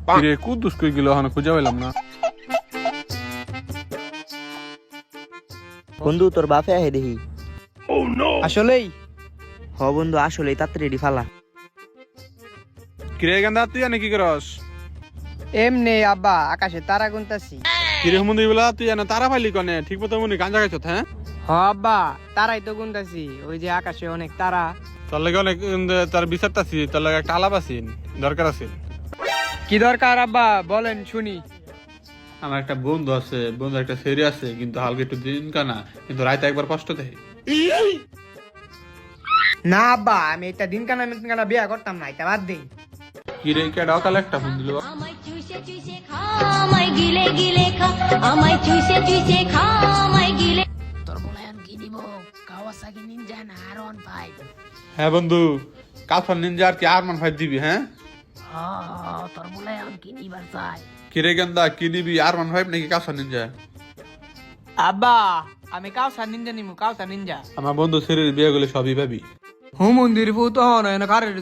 কিরে কুদ্দুস কই গেল এখন খুঁজে পেলাম না। বন্ধু তোর বাপে আহে দেখি। আসলেই হ বন্ধু আসলে তাড়াতাড়ি রেডি ফালা। কিরে গেন্দা তুই এনে কি করস? এমনি আব্বা আকাশে তারা গুনতাছি। কিরে হুমন্দি বলা তুই এনে তারা পাইলি কনে? ঠিক মতো মনে গাঞ্জা খাইছত হ্যাঁ? হ আব্বা তারাই তো গুনতাছি, ওই যে আকাশে অনেক তারা। তোর লাগে অনেক তার বিচারতাছি, তোর লাগে একটা আলাপ আছিন, দরকার আছে। কি দরকার আব্বা বলেন শুনি। আমার একটা বন্ধু আছে, বন্ধু একটা সেরি আছে, কিন্তু হালকা একটু দিন কানা, কিন্তু রাইতে একবার কষ্ট দেয়। না আব্বা আমি এটা দিন কানা বিয়া করতাম না, এটা বাদ দেই। কিরে কেডা কালে একটা ফোন দিল? আমায় চুষে চুষে খা আমায় গিলে গিলে খা আমায় চুষে চুষে খা আমায় গিলে তোর বলায়ন কি দিব কাওয়াসাকি নিনজা না R15 হ্যাঁ বন্ধু, কালফান নিনজা আর কি আর-1 5 দিবি হ্যাঁ? তোর বলায়ন কি নিবার চাই কিরে গেন্দা কি নিবি, আর-1 5 নাকি কালফান নিনজা? আব্বা আমি কাউসা নিনজা নিমু, কাউসা নিনজা। আমার বন্ধু সেরির বিয়ে গুলো সবই ভাবি। হু মন্দির ভূত হন কারের